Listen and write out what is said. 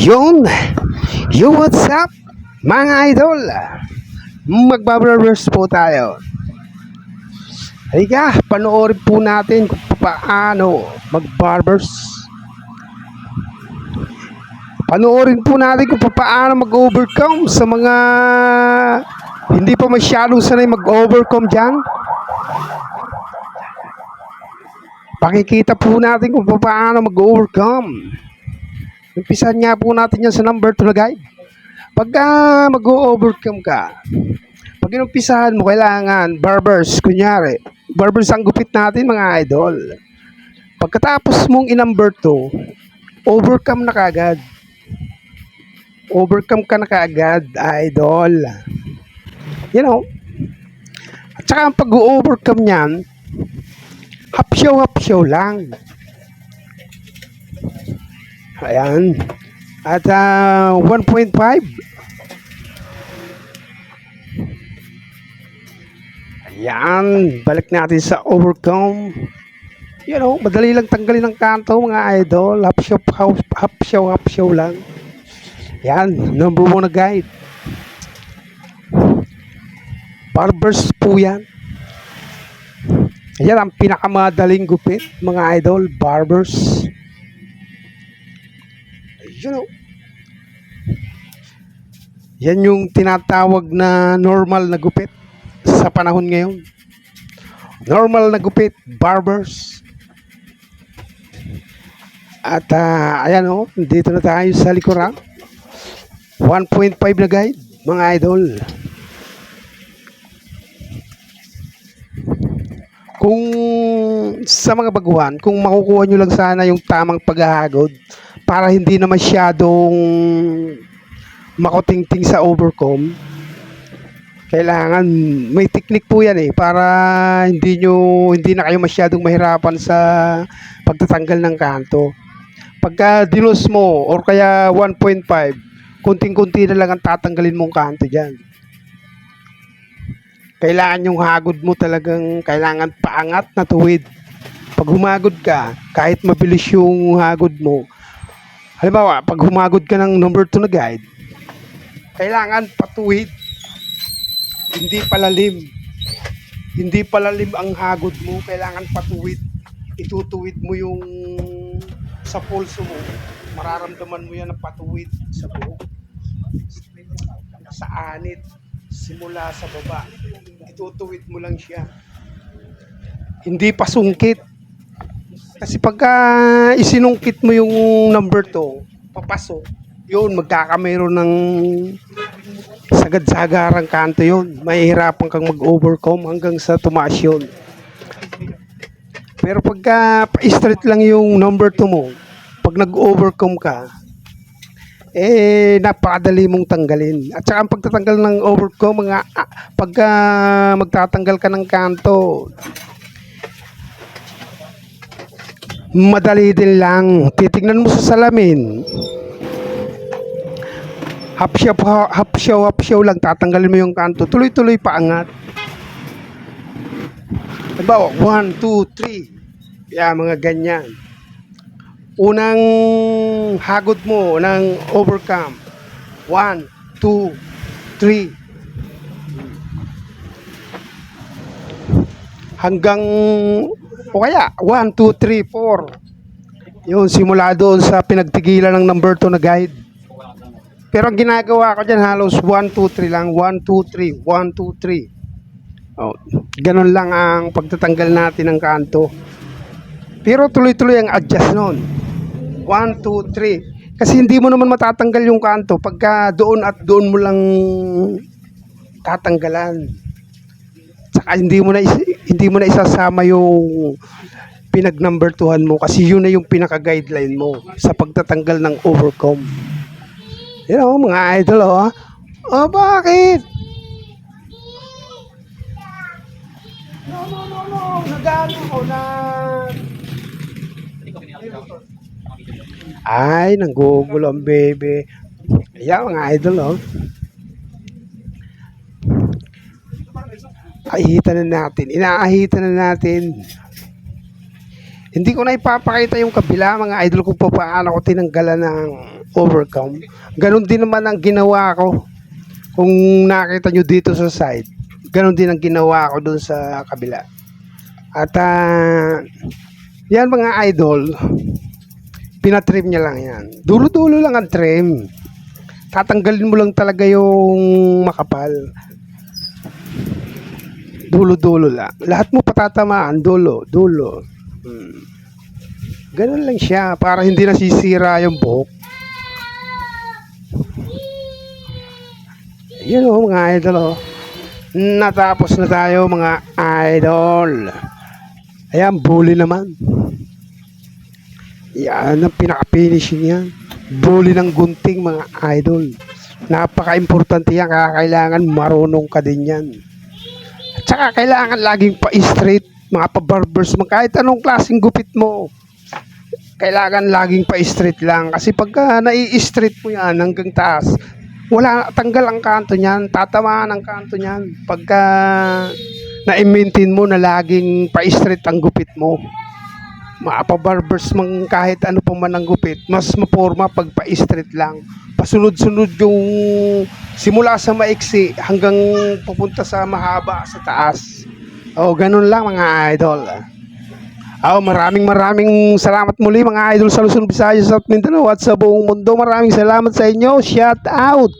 Yun, yo what's up mga idol, magbabarbers po tayo. Halika, panoorin po natin kung paano magbarbers. Panoorin po natin kung paano mag-overcome sa mga hindi pa masyadong sanay mag-overcome dyan. Pakikita po natin kung paano mag-overcome. Umpisan nga po natin yan sa number 2 na guide. Pagka mag-overcome ka, pag inumpisahan mo, kailangan barbers, kunyari barbers ang gupit natin mga idol. Pagkatapos mong in-number 2, overcome na kaagad. Overcome ka na kaagad, idol. You know, at saka ang pag-overcome nyan, hapsyaw lang. Ayan. At 1.5. Ayan. Balik natin sa overcome. You know, madali lang tanggalin ng kanto mga idol. Hapsyaw lang. Ayan. Number 1 na guide. Barbers po yan. Ayan ang pinakamadaling gupit mga idol. Barbers. You know, yan yung tinatawag na normal na gupit sa panahon ngayon. Normal na gupit, barbers. At ayan o, dito na tayo sa likuran. 1.5 na guide, mga idol. Kung sa mga baguhan, kung makukuha nyo lang sana yung tamang paghahagod para hindi na masyadong makutingting sa overcome, kailangan may technique po yan para hindi na kayo masyadong mahirapan sa pagtatanggal ng kanto. Pagka dinos mo or kaya 1.5, kunting-kunti na lang ang tatanggalin mong kanto dyan. Kailangan yung hagod mo talagang kailangan paangat na tuwid. Pag humagod ka, kahit mabilis yung hagod mo, halimbawa, pag humagod ka ng number 2 na guide, kailangan patuwid. Hindi palalim. Hindi palalim ang hagod mo, kailangan patuwid. Itutuwid mo yung sa pulso mo. Mararamdaman mo yan ang patuwid sa buhok. Sa anit. Simula sa baba, itutuwid mo lang siya, hindi pa sungkit. Kasi pagka isinungkit mo yung number 2 papasok, yun magkakameron ng sagad-sagarang kanto yun, mahihirapan kang mag-overcome hanggang sa tumaas yun. Pero pagka pa-straight lang yung number 2 mo, pag nag-overcome ka, napakadali mong tanggalin. At saka ang pagtatanggal ng overcome, pagka magtatanggal ka ng kanto, madali din lang. Titignan mo sa salamin, hapsyaw lang, tatanggalin mo yung kanto, tuloy-tuloy paangat. Halimbawa 1, 2, 3, mga ganyan. Unang hagod mo ng overcome, 1, 2, 3, hanggang o kaya 1, 2, 3, 4. Yun, simula doon sa pinagtigilan ng number 2 na guide. Pero ang ginagawa ko dyan halos 1, 2, 3 lang, 1, 2, 3, 1, 2, 3. Ganun lang ang pagtatanggal natin ng kanto. Pero tuloy-tuloy ang adjust nun. 1, 2, 3. Kasi hindi mo naman matatanggal yung kanto pagka doon at doon mo lang tatanggalan. Saka hindi mo na isasama yung pinag-number 2han mo kasi yun na yung pinaka-guideline mo sa pagtatanggal ng overcome. You know, mga idol, bakit? No. Nagano ko na. Ay, nanggugulo ang baby. Ayan mga idol, Inaahitan na natin. Hindi ko na ipapakita yung kabila mga idol kung paano ko tinanggalan ng overcome. Ganon din naman ang ginawa ko. Kung nakita nyo dito sa side, ganon din ang ginawa ko dun sa kabila. At yan mga idol, pinatrim niya lang yan. Dulo-dulo lang ang trim. Tatanggalin mo lang talaga yung makapal. Dulo-dulo lang. Lahat mo patatamaan, dulo. Ganun lang siya para hindi nasisira yung buhok. Yan o mga idol o. Natapos na tayo mga idol. Ayan, bully naman. Yan ang pinaka-finishing yan. Bully ng gunting mga idol. Napaka-importante yan. Kailangan marunong ka din yan. At saka kailangan laging pa-straight. Mga pa-barbers mo. Kahit anong klaseng gupit mo. Kailangan laging pa-straight lang. Kasi pagka nai-straight mo yan hanggang taas, wala, tanggal ang kanto niyan. Tatamaan ang kanto niyan. Pagka na-maintain mo na laging pa-straight ang gupit mo. Mapa-barbers mang kahit ano pa man ang gupit, mas maporma pag pa-straight lang. Pasunod-sunod yung simula sa maiksi hanggang pupunta sa mahaba sa taas. Oh, ganun lang mga idol. Oh, maraming salamat muli mga idol sa Luzon, Visayas at Mindanao at sa buong mundo. Maraming salamat sa inyo. Shout out.